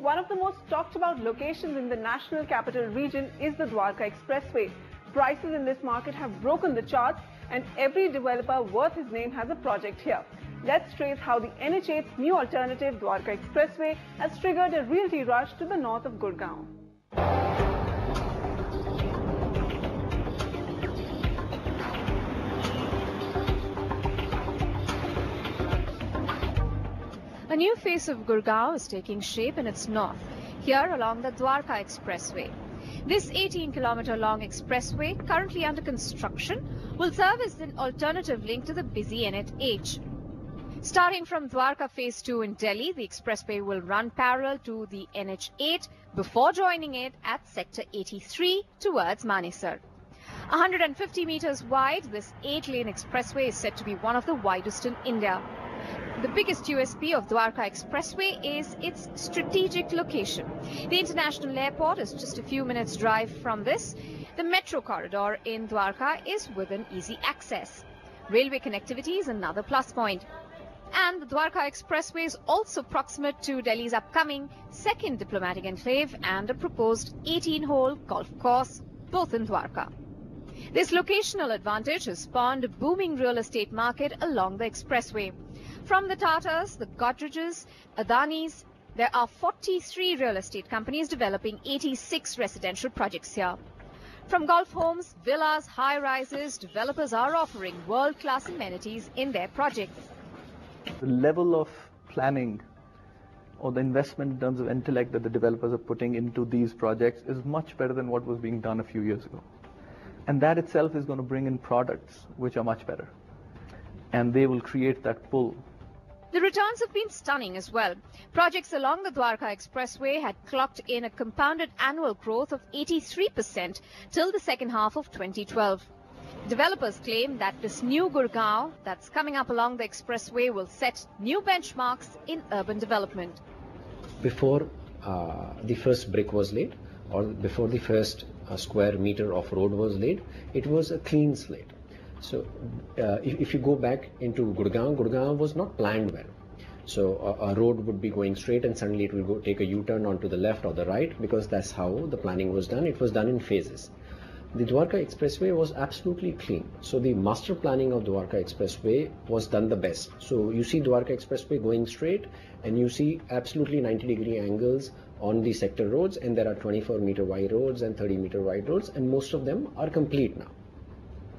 one of the most talked about locations in the National Capital Region is the Dwarka Expressway. Prices in this market have broken the charts, and every developer worth his name has a project here. Let's trace how the NH8's new alternative Dwarka Expressway has triggered a realty rush to the north of Gurgaon. A new face of Gurgaon is taking shape in its north, here along the Dwarka Expressway. This 18-kilometer-long expressway, currently under construction, will serve as an alternative link to the busy NH8. Starting from Dwarka Phase 2 in Delhi, the expressway will run parallel to the NH8 before joining it at Sector 83 towards Manesar. 150 meters wide, this 8-lane expressway is said to be one of the widest in India. The biggest USP of Dwarka Expressway is its strategic location. The international airport is just a few minutes' drive from this. The metro corridor in Dwarka is within easy access. Railway connectivity is another plus point. And the Dwarka Expressway is also proximate to Delhi's upcoming second diplomatic enclave and a proposed 18-hole golf course, both in Dwarka. This locational advantage has spawned a booming real estate market along the expressway. From the Tatas, the Godreges, Adanis, there are 43 real estate companies developing 86 residential projects here. From golf homes, villas, high-rises, developers are offering world-class amenities in their projects. The level of planning or the investment in terms of intellect that the developers are putting into these projects is much better than what was being done a few years ago. And that itself is going to bring in products which are much better. And they will create that pull. The returns have been stunning as well. Projects along the Dwarka Expressway had clocked in a compounded annual growth of 83% till the second half of 2012. Developers claim that this new Gurgaon that's coming up along the expressway will set new benchmarks in urban development. Before the first brick was laid, or before the first square meter of road was laid, it was a clean slate. So if you go back into Gurgaon was not planned well. So a road would be going straight and suddenly it will go take a U-turn onto the left or the right, because that's how the planning was done. It was done in phases. The Dwarka Expressway was absolutely clean. So the master planning of Dwarka Expressway was done the best. So you see Dwarka Expressway going straight, and you see absolutely 90-degree angles on the sector roads, and there are 24-meter wide roads and 30-meter wide roads, and most of them are complete now.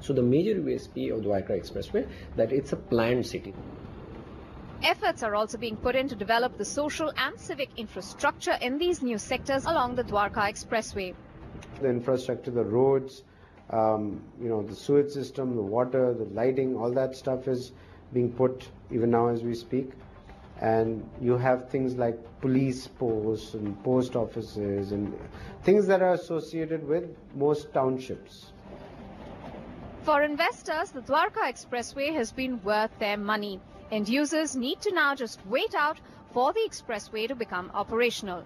So the major USP of Dwarka Expressway, that it's a planned city. Efforts are also being put in to develop the social and civic infrastructure in these new sectors along the Dwarka Expressway. The infrastructure, the roads, the sewage system, the water, the lighting, all that stuff is being put even now as we speak. And you have things like police posts and post offices and things that are associated with most townships. For investors, the Dwarka Expressway has been worth their money. End users need to now just wait out for the expressway to become operational.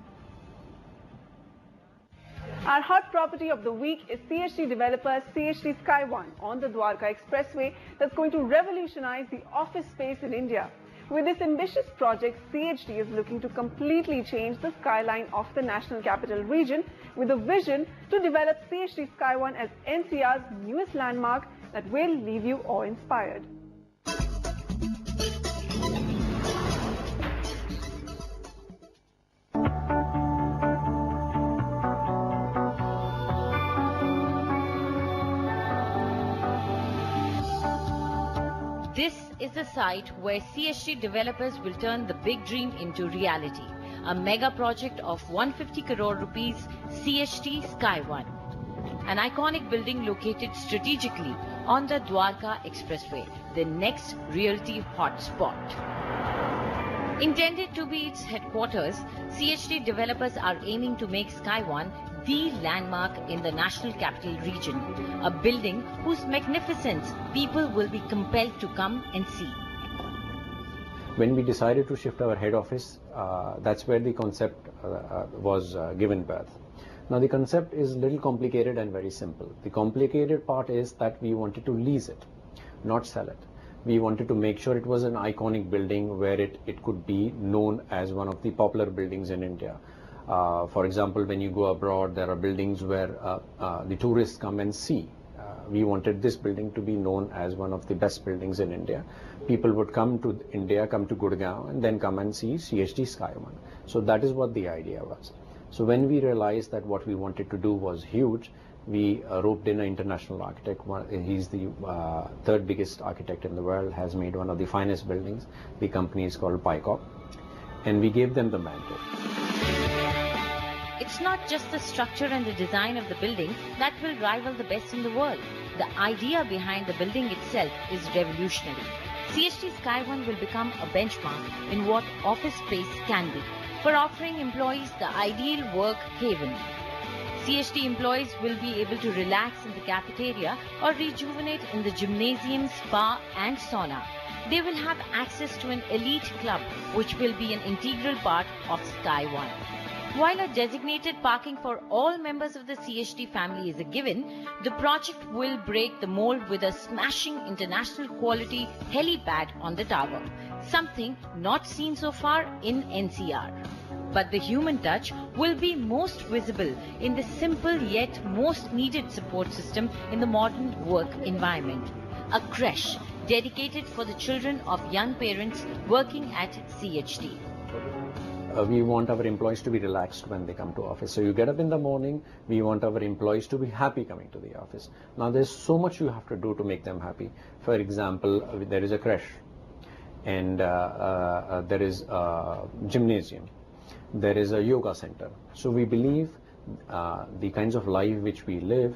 Our hot property of the week is CHD developer CHD Sky One on the Dwarka Expressway that's going to revolutionize the office space in India. With this ambitious project, CHD is looking to completely change the skyline of the National Capital Region with a vision to develop CHD Sky One as NCR's newest landmark that will leave you awe-inspired. This is the site where CHD developers will turn the big dream into reality. A mega project of 150 crore rupees, CHD Sky One. An iconic building located strategically on the Dwarka Expressway, the next realty hotspot. Intended to be its headquarters, CHD developers are aiming to make Sky One the landmark in the National Capital Region, a building whose magnificence people will be compelled to come and see. When we decided to shift our head office, that's where the concept was given birth. Now the concept is a little complicated and very simple. The complicated part is that we wanted to lease it, not sell it. We wanted to make sure it was an iconic building where it could be known as one of the popular buildings in India. For example, when you go abroad, there are buildings where the tourists come and see. We wanted this building to be known as one of the best buildings in India. People would come to India, come to Gurgaon, and then come and see CHD Sky One. So that is what the idea was. So when we realized that what we wanted to do was huge, we roped in an international architect. He's the third biggest architect in the world, has made one of the finest buildings. The company is called PICOP, and we gave them the mandate. It's not just the structure and the design of the building that will rival the best in the world. The idea behind the building itself is revolutionary. CHD Sky One will become a benchmark in what office space can be, for offering employees the ideal work haven. CHD employees will be able to relax in the cafeteria or rejuvenate in the gymnasium, spa and sauna. They will have access to an elite club, which will be an integral part of Sky One. While a designated parking for all members of the CHD family is a given, the project will break the mold with a smashing international quality helipad on the tower, something not seen so far in NCR. But the human touch will be most visible in the simple yet most needed support system in the modern work environment. A creche dedicated for the children of young parents working at CHD. We want our employees to be relaxed when they come to office. So you get up in the morning, we want our employees to be happy coming to the office. Now there's so much you have to do to make them happy. For example, there is a creche, and there is a gymnasium, there is a yoga center. So we believe the kinds of life which we live,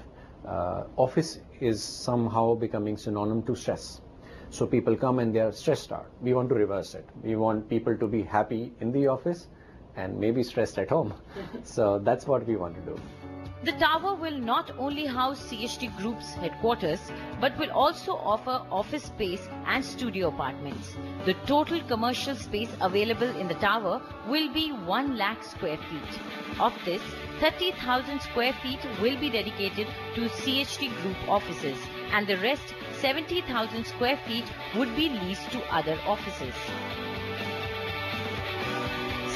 office is somehow becoming synonym to stress. So people come and they are stressed out. We want to reverse it. We want people to be happy in the office and maybe stressed at home. So that's what we want to do. The tower will not only house CHD Group's headquarters, but will also offer office space and studio apartments. The total commercial space available in the tower will be 1 lakh square feet. Of this, 30,000 square feet will be dedicated to CHD Group offices, and the rest, 70,000 square feet, would be leased to other offices.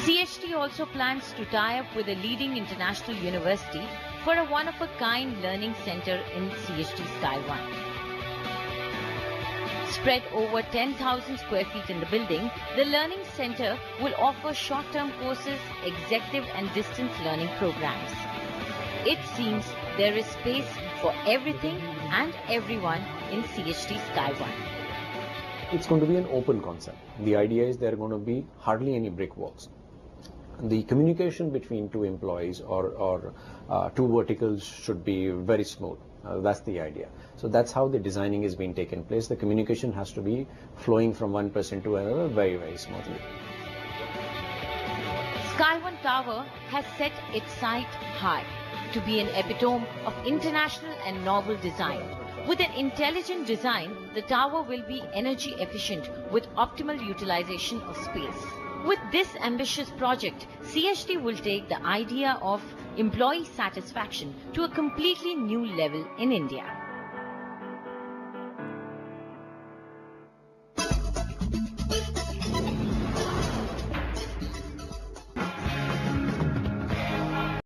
CHD also plans to tie up with a leading international university for a one-of-a-kind learning center in CHD Sky One. Spread over 10,000 square feet in the building, the learning center will offer short-term courses, executive and distance learning programs. It seems there is space for everything and everyone in CHD Sky One. It's going to be an open concept. The idea is there are going to be hardly any brick walls. The communication between two employees or two verticals should be very smooth. That's the idea. So that's how the designing is being taken place. The communication has to be flowing from one person to another very, very smoothly. Sky One Tower has set its sight high to be an epitome of international and novel design. With an intelligent design, the tower will be energy efficient with optimal utilization of space. With this ambitious project, CHD will take the idea of employee satisfaction to a completely new level in India.